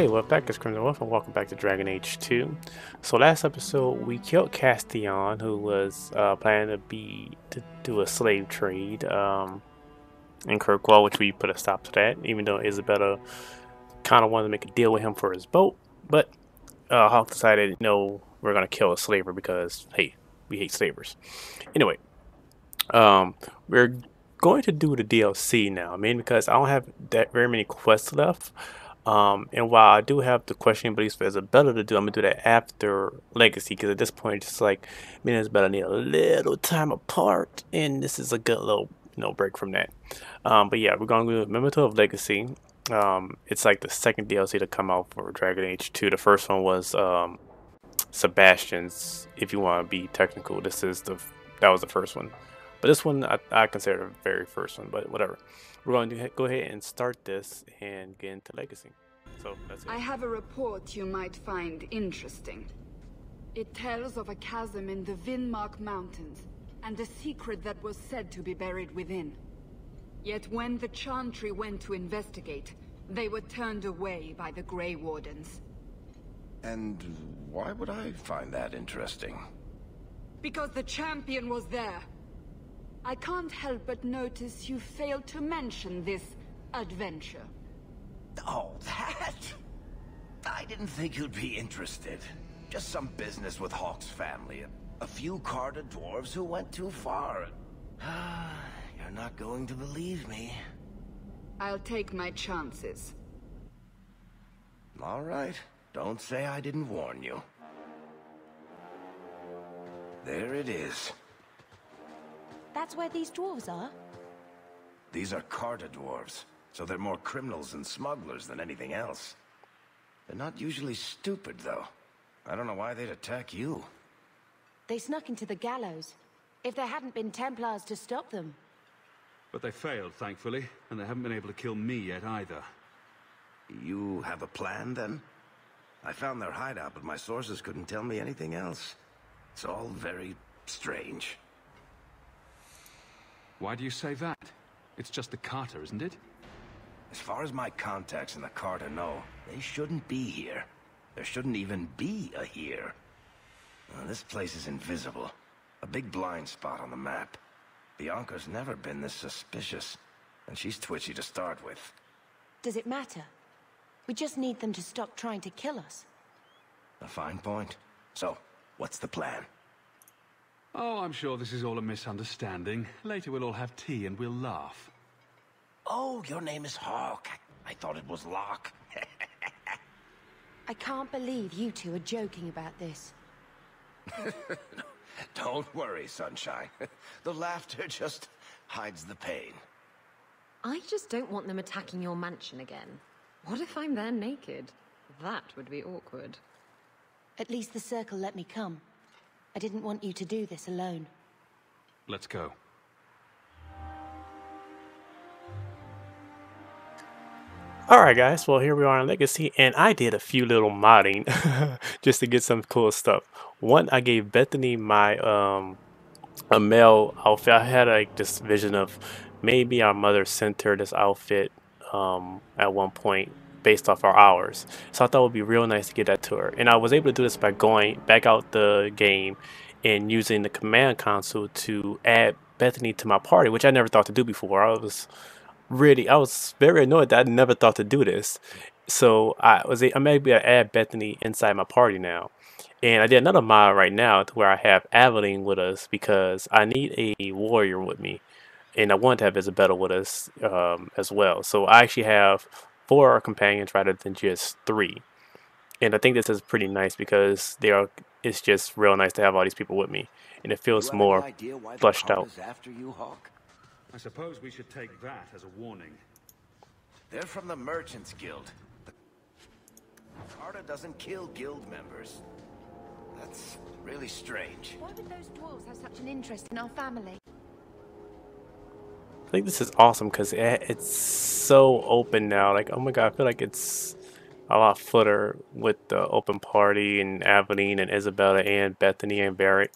Hey, well, back is Crimson Wolf, and welcome back to Dragon Age 2. So last episode, we killed Castillon, who was planning to do a slave trade in Kirkwall, which we put a stop to that, even though Isabella kind of wanted to make a deal with him for his boat. But Hawke decided, no, we're going to kill a slaver because, hey, we hate slavers. Anyway, we're going to do the DLC now, because I don't have that very many quests left. And while I do have the questioning beliefs for Isabella to do, I'm gonna do that after Legacy, because at this point, it's like me and Isabella need a little time apart, and this is a good little break from that. But yeah, we're gonna do Memento of Legacy. It's like the second DLC to come out for Dragon Age 2. The first one was Sebastian's. If you want to be technical, that was the first one. But this one I consider the very first one. But whatever. We're going to go ahead and start this and get into Legacy. So that's it. I have a report you might find interesting. It tells of a chasm in the Vinmark Mountains, and a secret that was said to be buried within. Yet when the Chantry went to investigate, they were turned away by the Grey Wardens. And why would I find that interesting? Because the champion was there. I can't help but notice you failed to mention this adventure. Oh, that? I didn't think you'd be interested. Just some business with Hawke's family. A few Carta dwarves who went too far. You're not going to believe me. I'll take my chances. All right. Don't say I didn't warn you. There it is. That's where these dwarves are? These are Carta dwarves, so they're more criminals and smugglers than anything else. They're not usually stupid, though. I don't know why they'd attack you. They snuck into the gallows. If there hadn't been Templars to stop them. But they failed, thankfully, and they haven't been able to kill me yet either. You have a plan, then? I found their hideout, but my sources couldn't tell me anything else. It's all very strange. Why do you say that? It's just the Carter, isn't it? As far as my contacts in the Carta know, they shouldn't be here. There shouldn't even be a here. This place is invisible. A big blind spot on the map. Bianca's never been this suspicious, and she's twitchy to start with. Does it matter? We just need them to stop trying to kill us. A fine point. So, what's the plan? Oh, I'm sure this is all a misunderstanding. Later we'll all have tea and we'll laugh. Oh, your name is Hawke. I thought it was Locke. I can't believe you two are joking about this. Don't worry, Sunshine. The laughter just hides the pain. I just don't want them attacking your mansion again. What if I'm there naked? That would be awkward. At least the Circle let me come. I didn't want you to do this alone. Let's go. Alright guys, well here we are in Legacy, and I did a few little modding just to get some cool stuff. One, I gave Bethany my a male outfit. I had like this vision of maybe our mother sent her this outfit at one point based off our hours. So I thought it would be real nice to get that to her. And I was able to do this by going back out the game and using the command console to add Bethany to my party, which I never thought to do before. I was very annoyed that I never thought to do this. So I'm able to add Bethany inside my party now. And I did another mod right now to where I have Aveline with us because I need a warrior with me. And I want to have Isabella with us as well. So I actually have 4 companions rather than just 3. And I think this is pretty nice because it's just real nice to have all these people with me. And it feels more fleshed out. After you, Hawke? I suppose we should take that as a warning. They're from the Merchants Guild. Carta doesn't kill guild members. That's really strange. Why would those dwarves have such an interest in our family? I think this is awesome because it's so open now. Like, oh my god, I feel like it's a lot footer with the open party and Aveline and Isabella and Bethany and Varric.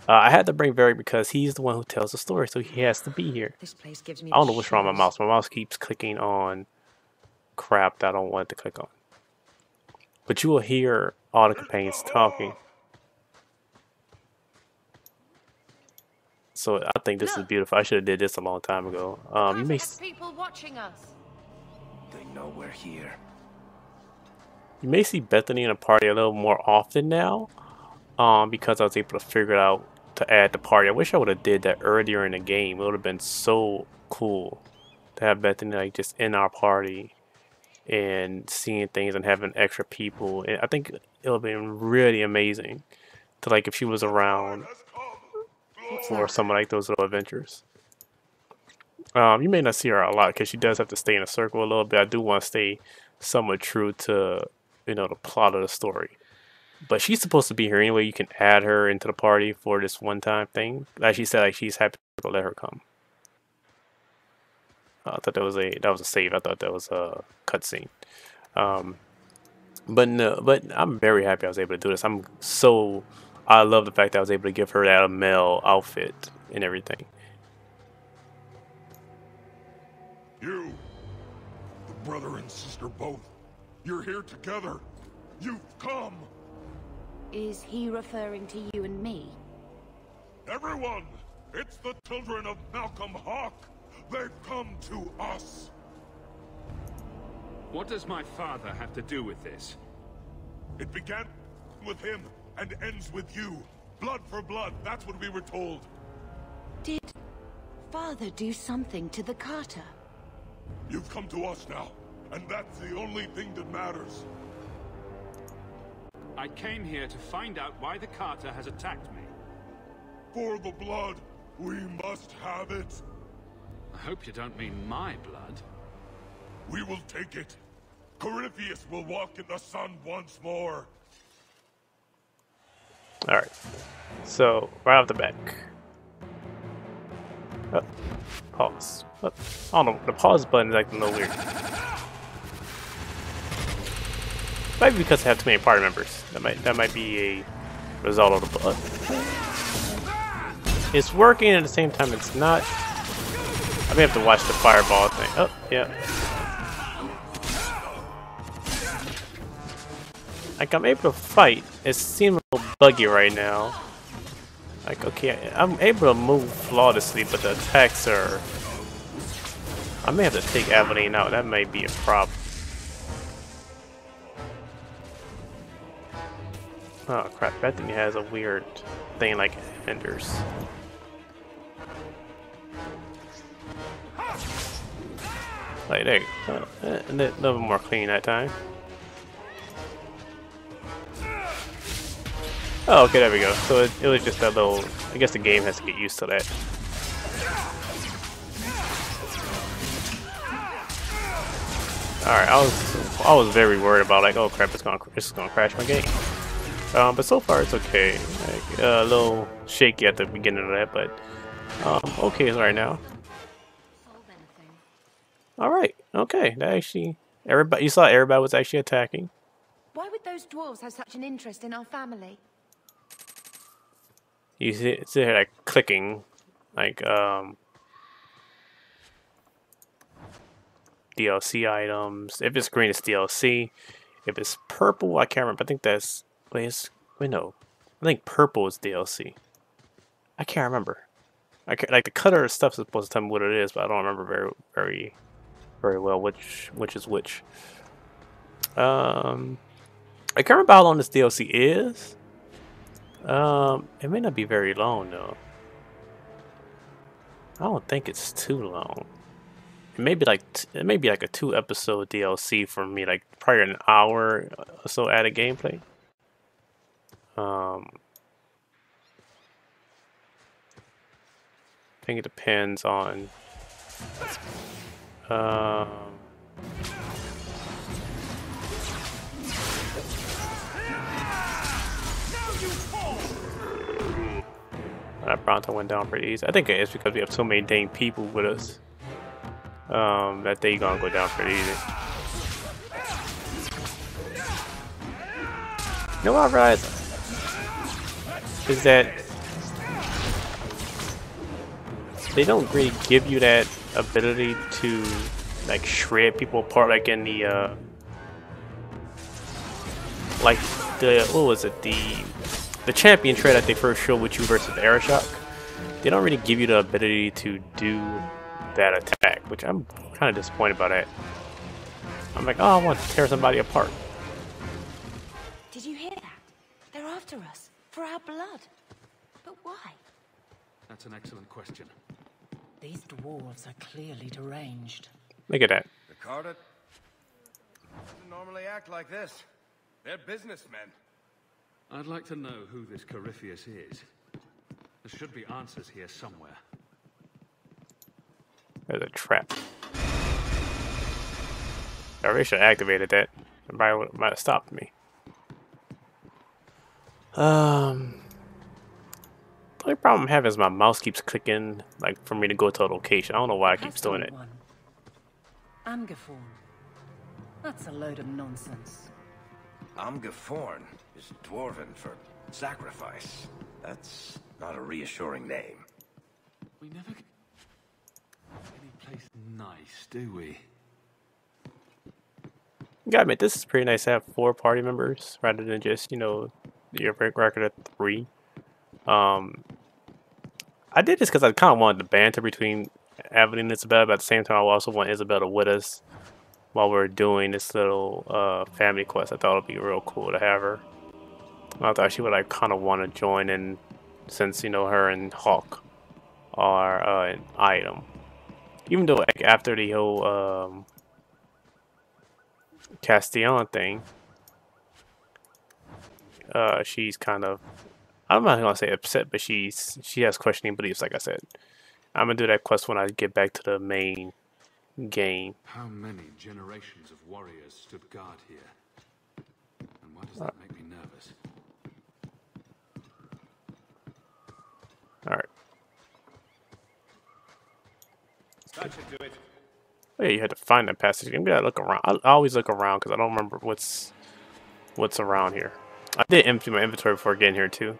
I had to bring Varric because he's the one who tells the story, so he has to be here. This place gives me I don't know what's wrong with my mouse. My mouse keeps clicking on crap that I don't want it to click on. but you will hear all the companions talking. So I think this is beautiful. I should have did this a long time ago. You may people watching us. They know we're here. see Bethany in a party a little more often now. Because I was able to figure it out to add the party. I wish I would have did that earlier in the game. It would have been so cool to have Bethany like just in our party and seeing things and having extra people. And I think it would have been really amazing to like if she was around for some of like those little adventures. You may not see her a lot because she does have to stay in a circle a little bit. I do want to stay somewhat true to the plot of the story. But she's supposed to be here anyway. You can add her into the party for this one-time thing. Like she said, like she's happy to let her come. I thought that was a save. I thought that was a cutscene. But no, but I'm very happy I was able to do this. I love the fact that I was able to give her that male outfit and everything. You, the brother and sister both, you're here together. You've come. Is he referring to you and me? Everyone, it's the children of Malcolm Hawke. They've come to us. What does my father have to do with this? It began with him and ends with you. Blood for blood, that's what we were told. Did Father do something to the Carter? You've come to us now, and that's the only thing that matters. I came here to find out why the Carter has attacked me. For the blood, we must have it. I hope you don't mean my blood. We will take it. Corypheus will walk in the sun once more. Alright. So, right off the back. Oh, pause. Oh, I don't know, the pause button is acting a little weird. Maybe because I have too many party members. That might be a result of the bug. It's working at the same time it's not. I may have to watch the fireball thing. Oh, yeah. Like I'm able to fight. It seems a little buggy right now. Like okay, I'm able to move flawlessly, but the attacks are. I may have to take Aveline out. That might be a problem. Oh crap, Bethany has a weird thing like Enders. Like there, a little more clean that time. Oh, okay, there we go. So it was just that little. I guess the game has to get used to that. All right, I was very worried about like, oh crap, it's gonna crash my game. But so far it's okay. Like, a little shaky at the beginning of that, but okay right now. All right, okay. That actually, you saw everybody was actually attacking. Why would those dwarves have such an interest in our family? You see here like clicking, like DLC items. If it's green, it's DLC. If it's purple, I can't remember. I think that's wait no. I think purple is DLC. I can't remember. Like the cutter stuff is supposed to tell me what it is, but I don't remember very well which is which. I can't remember how long this DLC is. It may not be very long though. I don't think it's too long. It may be like a 2-episode DLC for me, like probably an hour or so added gameplay. I think it depends on. That Bronto went down pretty easy. I think it's because we have so many dang people with us. That they gonna go down pretty easy. You know what I realized is that they don't really give you that ability to like shred people apart like in the like the what was it, the champion trait that they first showed with you versus Aeroshock. They don't really give you the ability to do that attack, which I'm kind of disappointed by that. I'm like, oh, I want to tear somebody apart. Did you hear that? They're after us. For our blood. But why? That's an excellent question. These dwarves are clearly deranged. Look at that. The Carter doesn't normally act like this. They're businessmen. I'd like to know who this Corypheus is. There should be answers here somewhere. There's a trap. I really should have activated that. Somebody might have stopped me. The only problem I'm having is my mouse keeps clicking, like, for me to go to a location. I don't know why it keeps doing it. Amgaforn. That's a load of nonsense. Amgaforn is dwarven for sacrifice. That's not a reassuring name. We never get any place nice, do we? You gotta admit, this is pretty nice to have 4 party members rather than just, you know, your record of 3. I did this because I kind of wanted the banter between Evelyn and Isabel, but at the same time, I also want Isabel with us while we're doing this little family quest. I thought it'd be real cool to have her. I thought she would like kind of want to join in, since you know her and Hawke are an item. Even though like, after the whole Castillon thing, she's kind of, I'm not gonna say upset, but she has questioning beliefs. Like I said, I'm gonna do that quest when I get back to the main game. How many generations of warriors stood guard here? And why does that make me nervous? All right. That should do it. Oh, yeah, you had to find that passage. You gotta look around. I always look around because I don't remember what's around here. I did empty my inventory before getting here too.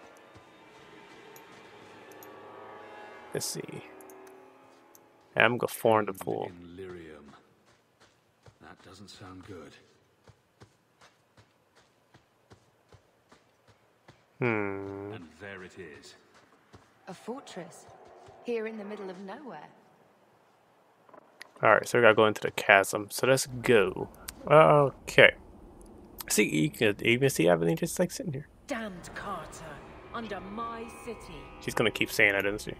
Let's see. I'm gonna form the pool. In lyrium. That doesn't sound good. And there it is. A fortress. Here in the middle of nowhere. Alright, so we gotta go into the chasm. So let's go. Okay. See, you can even see everything just like sitting here. Damned Carter. Under my city. She's gonna keep saying that, isn't she?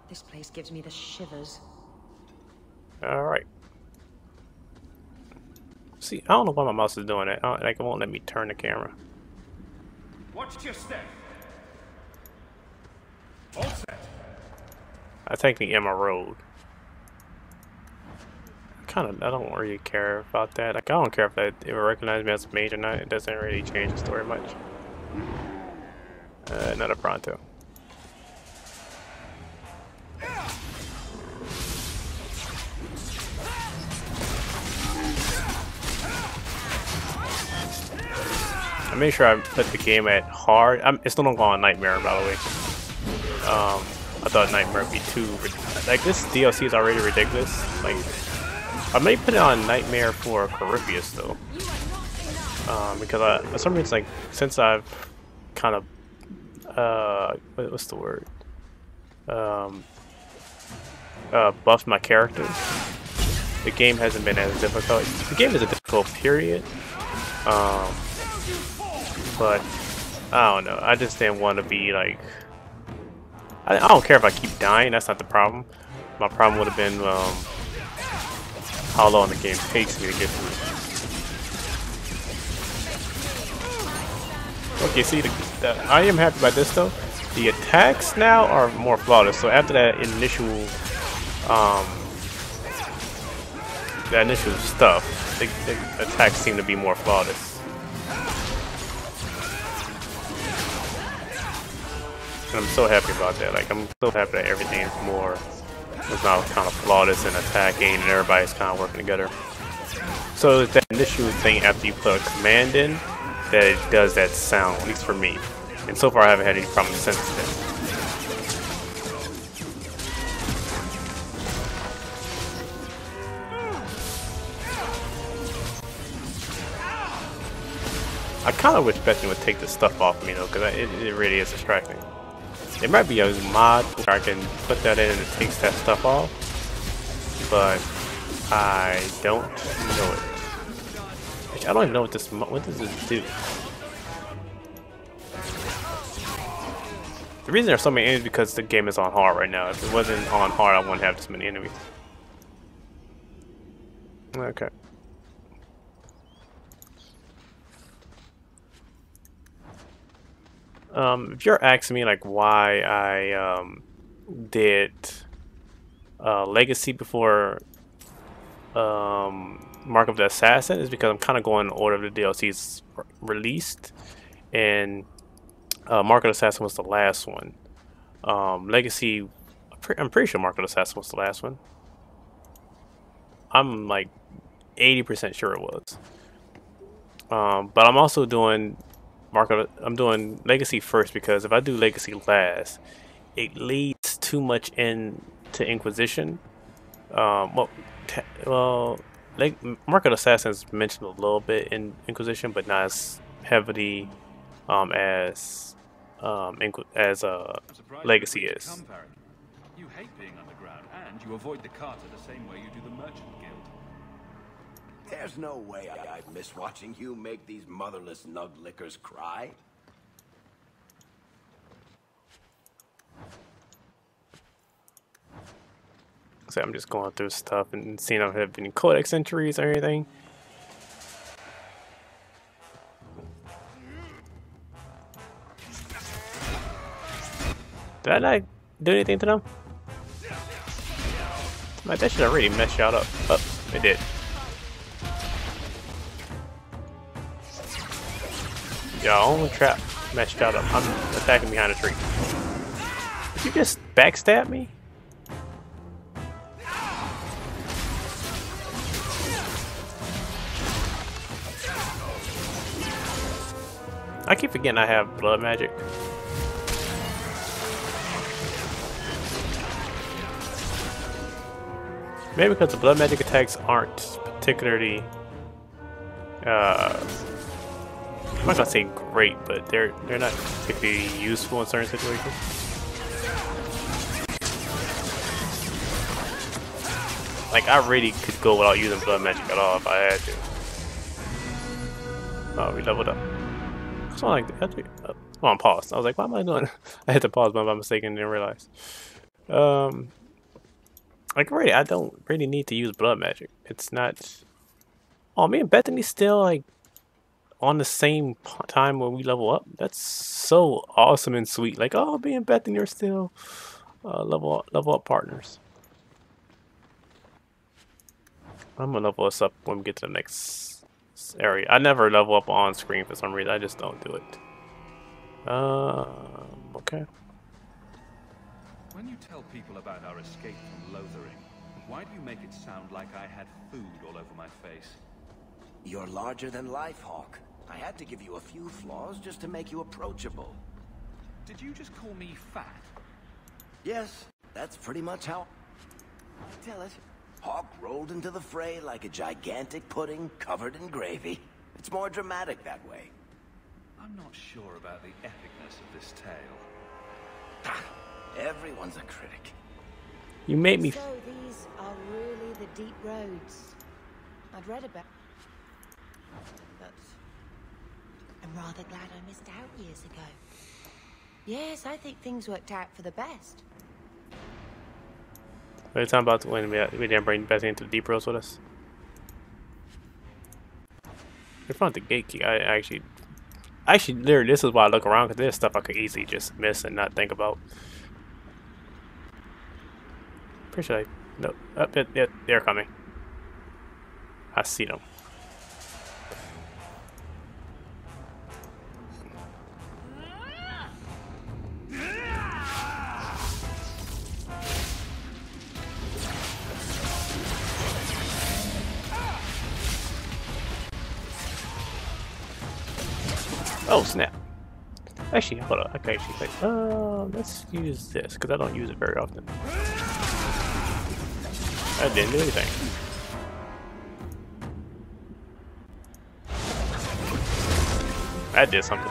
This place gives me the shivers. Alright. See, I don't know why my mouse is doing that. Like, it won't let me turn the camera. Watch your step. All set. I technically am a road. I don't really care about that. Like, I don't care if it recognizes me as a mage or not. It doesn't really change the story much. Not a pronto. I made sure I put the game at hard. It's still not going on Nightmare, by the way. I thought Nightmare would be too... Like, this DLC is already ridiculous. Like, I may put it on Nightmare for Corypheus, though. Because for some reason, like, since I've kind of... what's the word? Buffed my character. The game hasn't been as difficult. The game is a difficult period. But I don't know. I just didn't want to be like. I don't care if I keep dying. That's not the problem. My problem would have been how long the game takes me to get through. Okay, see, I am happy about this though. The attacks now are more flawless. So after that initial stuff, the attacks seem to be more flawless. And I'm so happy about that. Like, I'm so happy that everything is now kind of flawless and attacking, and everybody's kind of working together. So it's that initial thing after you put a command in that it does that sound, at least for me. And so far, I haven't had any problems since then. I kind of wish Bethany would take this stuff off me though, because it really is distracting. There might be a mod where I can put that in and it takes that stuff off, but I don't know it. Actually, I don't even know what does this do. The reason there's so many enemies is because the game is on hard right now. If it wasn't on hard, I wouldn't have this many enemies. Okay. If you're asking me like why I did Legacy before Mark of the Assassin, is because I'm kind of going in order of the DLCs released, and Mark of the Assassin was the last one. Legacy, I'm pretty sure Mark of the Assassin was the last one. I'm like 80% sure it was. But I'm also doing I'm doing Legacy first, because if I do Legacy last, it leads too much into Inquisition. Mark of the Assassin is mentioned a little bit in Inquisition, but not as heavily as Legacy is. You hate being underground, and you avoid the Carter the same way you do the Merchant Guild. There's no way I'd miss watching you make these motherless nug-lickers cry. So I'm just going through stuff and seeing if I have any codex entries or anything. Did I not do anything to them? Like, that should have really messed y'all up. Oh, it did. Y'all only trap messed y'all up. I'm attacking behind a tree. Did you just backstab me? I keep forgetting I have blood magic. Maybe because the blood magic attacks aren't particularly I'm not gonna say great, but they're not particularly useful in certain situations. Like, I really could go without using blood magic at all if I had to. Oh, we leveled up. So like, oh, I'm paused. I was like, what am I doing? I hit the pause button by mistake and didn't realize. Like, really, I don't really need to use blood magic. It's not. Oh, me and Bethany's still like on the same time when we level up. That's so awesome and sweet. Like, oh, me and Bethany are still level up partners. I'm gonna level us up when we get to the next area. I never level up on screen for some reason. I just don't do it. Okay. When you tell people about our escape from Lothering, why do you make it sound like I had food all over my face? You're larger than life, Hawke. I had to give you a few flaws just to make you approachable. Did you just call me fat? Yes, that's pretty much how I tell it. Hawke rolled into the fray like a gigantic pudding covered in gravy. It's more dramatic that way. I'm not sure about the epicness of this tale. Everyone's a critic. You made me. So these are really the deep roads I'd read about. But I'm rather glad I missed out years ago. Yes, I think things worked out for the best. What are you talking about when we didn't bring Bethany into the deep roads with us? We found the gate key. I actually, literally, this is why I look around, because there's stuff I could easily just miss and not think about. Pretty sure no, they're coming. I see them. Oh snap! Actually, hold on. I can actually say, let's use this because I don't use it very often. I didn't do anything. That did something.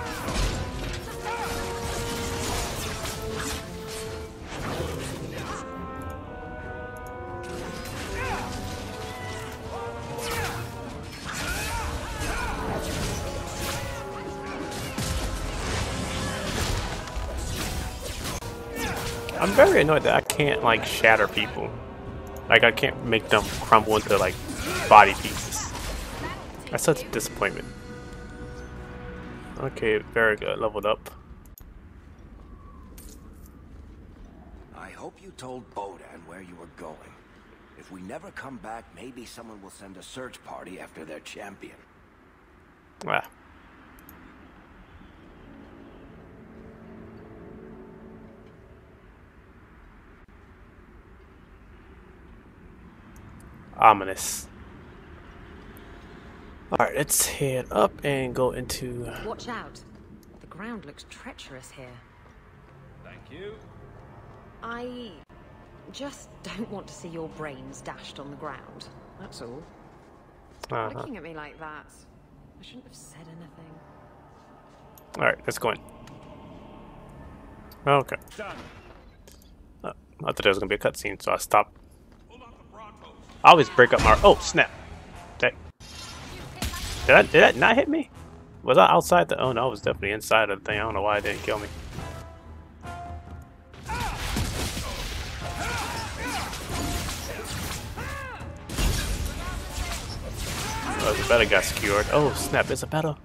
I'm very annoyed that I can't like shatter people. Like I can't make them crumble into like body pieces. That's such a disappointment. Okay, very good. Leveled up. I hope you told Bodan where you were going. If we never come back, maybe someone will send a search party after their champion. Ah. Ominous. Alright, let's head up and go into... Watch out. The ground looks treacherous here. Thank you. I just don't want to see your brains dashed on the ground. That's all. Looking at me like that, I shouldn't have said anything. Alright, let's go in. Okay. Done. I thought there was going to be a cutscene, so I stopped. I always break up my... Oh, snap. Okay. Did that not hit me? Was I outside the... Oh, no, I was definitely inside of the thing. I don't know why it didn't kill me. Oh, Isabella got skewered. Oh, snap. Isabella.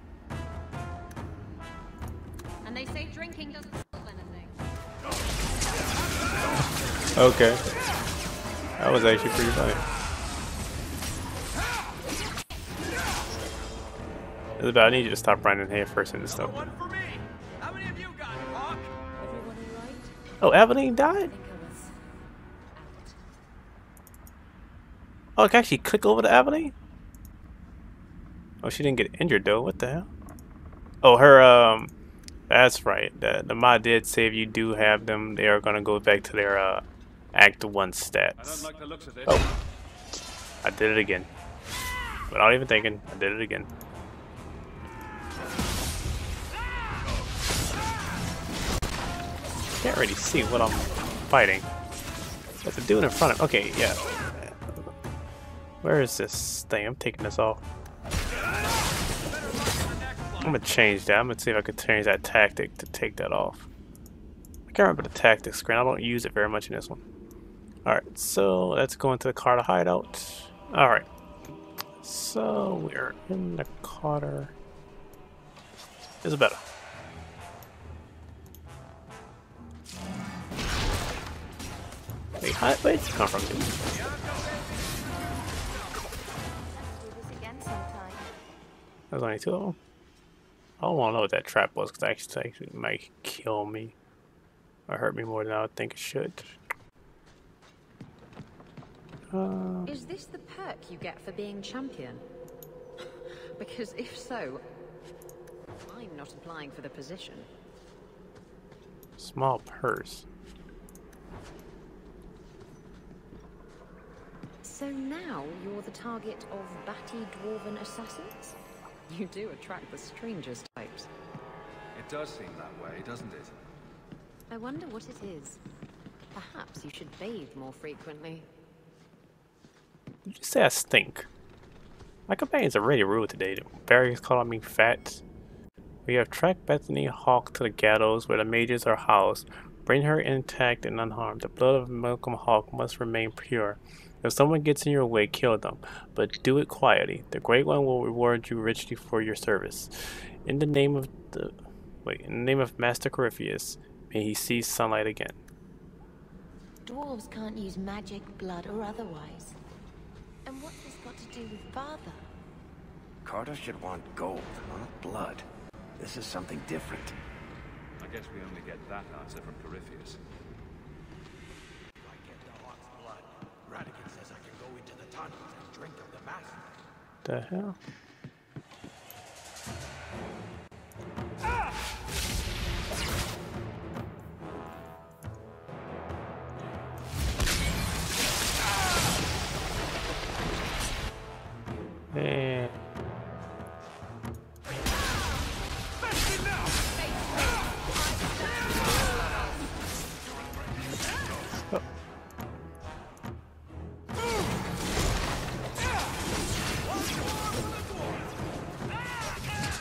And they say drinking doesn't solve anything. Okay. That was actually pretty funny. Isabella, I need you to stop running here first into stuff. One for me. How many of you got Hawke? Everyone all right? Oh, Evelyn died? I think I was out. Oh, I can actually click over to Evelyn? Oh, she didn't get injured though. What the hell? Oh, her, that's right. The mod did say if you do have them, they are gonna go back to their, Act 1 stats. I don't like the looks of this. Oh. I did it again. Without even thinking, I did it again. Can't really see what I'm fighting. There's a dude in front of... Okay, yeah. Where is this thing? I'm taking this off. I'm gonna change that. I'm gonna see if I can change that tactic to take that off. I can't remember the tactics screen. I don't use it very much in this one. Alright, so let's go into the Carter hideout. Alright. So we're in the Carter. This is better. Wait, where'd you come from, dude? Do this again sometime. There's only 2 of them. I don't want to know what that trap was because actually it might kill me or hurt me more than I would think it should. Is this the perk you get for being champion? Because if so, I'm not applying for the position. Small purse. So now you're the target of batty dwarven assassins? You do attract the strangest types. It does seem that way, doesn't it? I wonder what it is. Perhaps you should bathe more frequently. Did you say I stink? My companions are really rude today. Barry's calling me fat. We have tracked Bethany Hawke to the gallows where the mages are housed. Bring her intact and unharmed. The blood of Malcolm Hawke must remain pure. If someone gets in your way, kill them, but do it quietly. The Great One will reward you richly for your service. In the name of Master Corypheus, may he see sunlight again. Dwarves can't use magic, blood, or otherwise. And what's this got to do with father? Carter should want gold, not blood. This is something different. I guess we only get that answer from Corypheus. I get the Hawke's blood. Radigan says I can go into the tunnels and drink of the master. The hell? And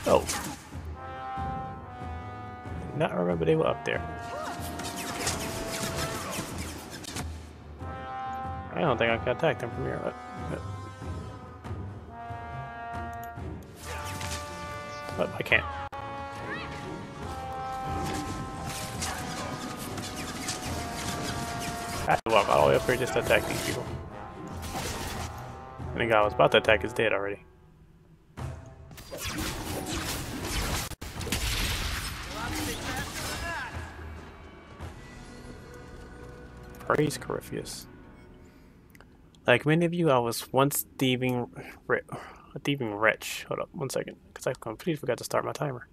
Oh. Not remember they were up there. I don't think I can attack them from here. But I can't. I have to walk all the way up here just to attack these people. And the guy I was about to attack is dead already. Praise Corypheus. Like many of you, I was once a thieving wretch. Hold up, 1 second, because I completely forgot to start my timer.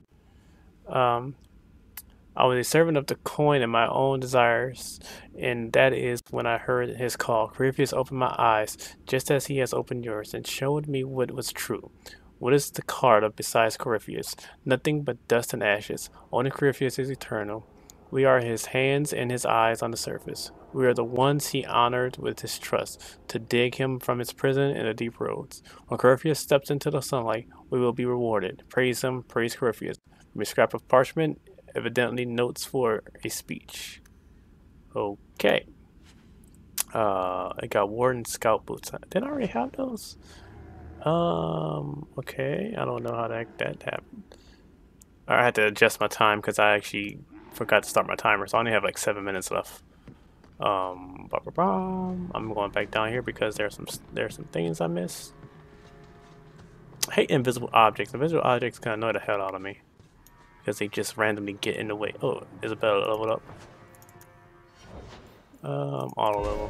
I was a servant of the coin and my own desires, and that is when I heard his call. Corypheus opened my eyes, just as he has opened yours, and showed me what was true. What is the card of besides Corypheus? Nothing but dust and ashes. Only Corypheus is eternal. We are his hands and his eyes on the surface. We are the ones he honored with his trust, to dig him from his prison in the deep roads. When Corypheus steps into the sunlight, we will be rewarded. Praise him, praise Corypheus. From a scrap of parchment, evidently notes for a speech. Okay. I got Warden Scout boots. Did I already have those? Okay. I don't know how that happened. I had to adjust my time because I actually forgot to start my timer, so I only have like 7 minutes left. I'm going back down here because there's some things I missed. I hate invisible objects. Invisible objects kind of annoy the hell out of me because they just randomly get in the way. Oh, Isabella leveled up. Auto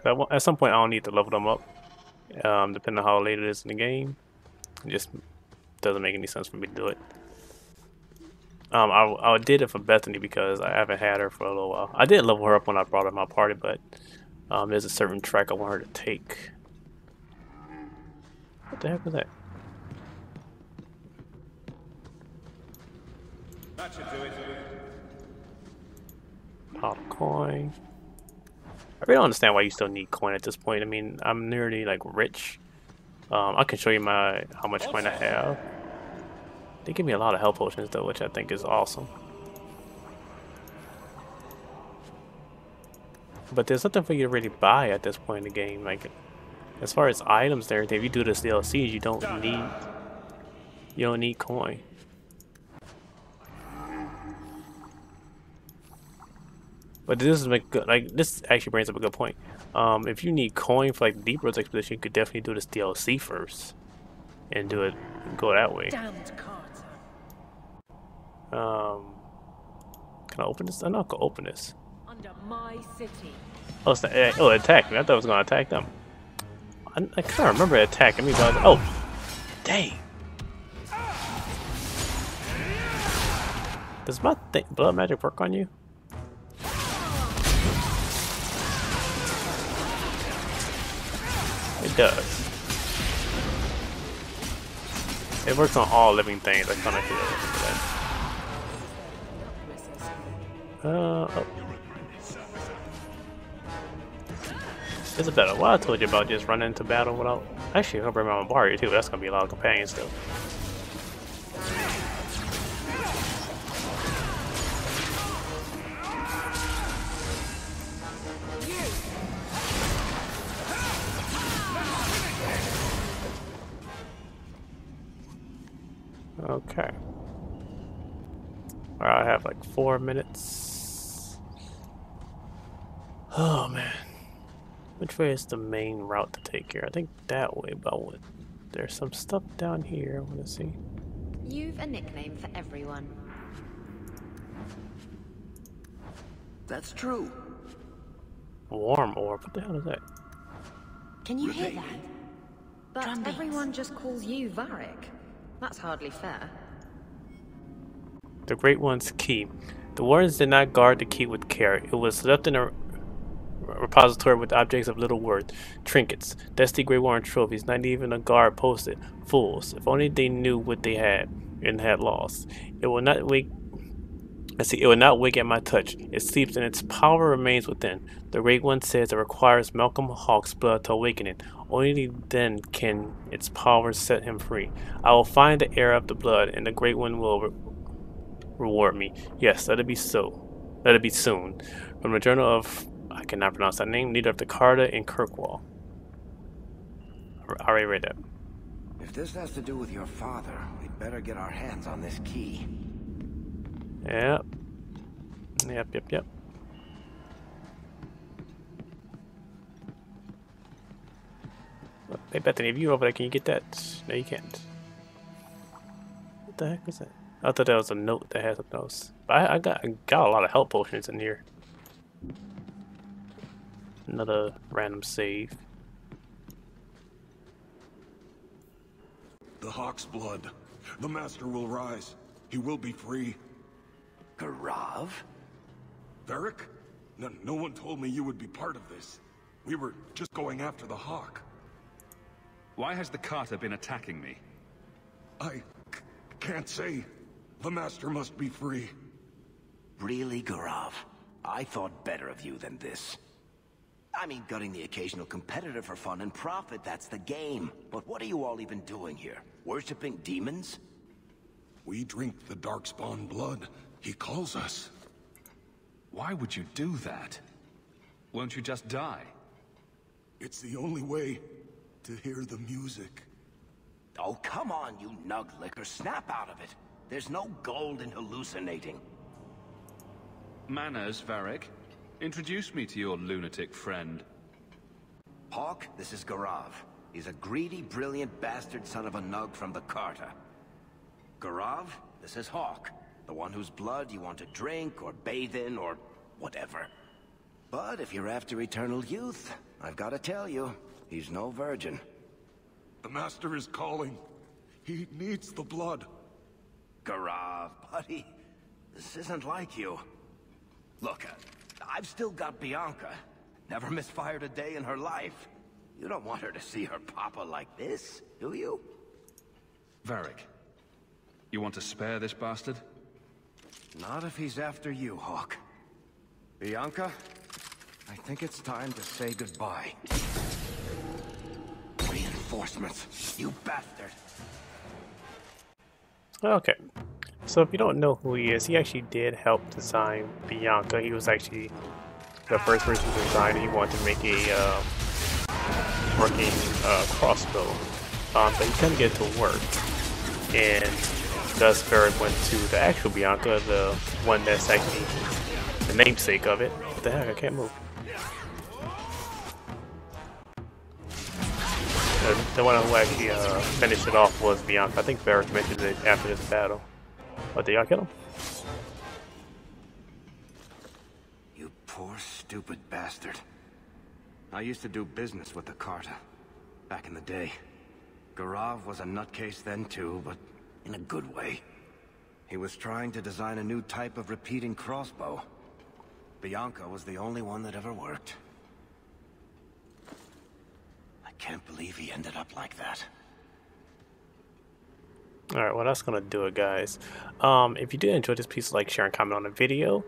level. At some point, I don't need to level them up. Depending on how late it is in the game, it just doesn't make any sense for me to do it. I did it for Bethany because I haven't had her for a little while. I did level her up when I brought her in my party, but there's a certain track I want her to take. What the heck was that? That should do it. Pot of coin. I really don't understand why you still need coin at this point. I mean, I'm nearly like rich. I can show you how much coin I have. They give me a lot of health potions though, which I think is awesome. But there's nothing for you to really buy at this point in the game. Like, as far as items there, if you do this DLCs, you don't need coin. But this is this actually brings up a good point. If you need coin for like Deep Roads Expedition, you could definitely do this DLC first and go that way. Damned Carter. Can I open this? I'm not gonna open this. Under my city. Oh, it's it attacked me. I thought it was gonna attack them. I can't remember it attacking me, but oh, dang! Does my blood magic work on you? It does. It works on all living things. I kind of feel that. Oh. Isabella, what I told you about just running into battle without... Actually, I'm gonna bring my own bar here too. That's gonna be a lot of companions still. Okay. Alright, I have like 4 minutes. Oh man. Which way is the main route to take here? I think that way, but there's some stuff down here I want to see. You've a nickname for everyone. That's true. Warm orb? What the hell is that? Can you hear that? But everyone just calls you Varric. That's hardly fair. The Great One's key. The Wardens did not guard the key with care. It was left in a repository with objects of little worth. Trinkets, dusty Grey Warren trophies, not even a guard posted. Fools. If only they knew what they had and had lost. It will not wake. It will not wake at my touch. It sleeps and its power remains within. The Great One says it requires Malcolm Hawke's blood to awaken it. Only then can its power set him free. I will find the heir of the blood, and the Great One will reward me. Yes, let it be so. Let it be soon. From the Journal of, I cannot pronounce that name, leader of the Carta in Kirkwall. I already read that. If this has to do with your father, we'd better get our hands on this key. Yep. Yep. Hey Bethany, if you over there, can you get that? No, you can't. What the heck was that? I thought that was a note that had something else. But I got a lot of health potions in here. Another random save. The Hawke's blood. The Master will rise. He will be free. Garav? Varric? No one told me you would be part of this. We were just going after the Hawke. Why has the Carter been attacking me? I can't say. The Master must be free. Really, Garav? I thought better of you than this. I mean, gutting the occasional competitor for fun and profit, that's the game. But what are you all even doing here? Worshipping demons? We drink the Darkspawn blood. He calls us. Why would you do that? Won't you just die? It's the only way to hear the music. Oh, come on, you nug licker. Snap out of it. There's no gold in hallucinating. Manners, Varric. Introduce me to your lunatic friend. Hawke, this is Garav. He's a greedy, brilliant bastard son of a nug from the Carta. Garav, this is Hawke. The one whose blood you want to drink, or bathe in, or whatever. But if you're after eternal youth, I've got to tell you, he's no virgin. The Master is calling. He needs the blood. Garav, buddy, this isn't like you. Look, I've still got Bianca. Never misfired a day in her life. You don't want her to see her papa like this, do you? Varric, you want to spare this bastard? Not if he's after you, Hawke. Bianca, I think it's time to say goodbye. Reinforcements, you bastard! Okay. So if you don't know who he is, he actually did help design Bianca. He was actually the first person to design it. He wanted to make a working crossbow. But he couldn't get it to work. And thus Varric went to the actual Bianca, the one that's actually the namesake of it. What the heck, I can't move. The one who actually finished it off was Bianca. I think Varric mentioned it after this battle. But did y'all kill him? You poor, stupid bastard. I used to do business with the Carta. Back in the day. Garav was a nutcase then too, but in a good way. He was trying to design a new type of repeating crossbow. Bianca was the only one that ever worked. I can't believe he ended up like that. Alright, well that's gonna do it, guys. If you did enjoy this, please like, share, and comment on the video.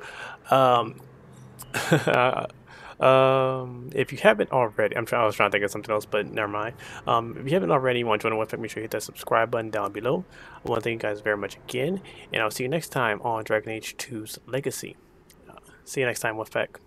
If you haven't already, I was trying to think of something else, but never mind. If you haven't already, you want to join the website, make sure you hit that subscribe button down below. I want to thank you guys very much again, and I'll see you next time on Dragon Age 2's Legacy. See you next time, Wolfpack.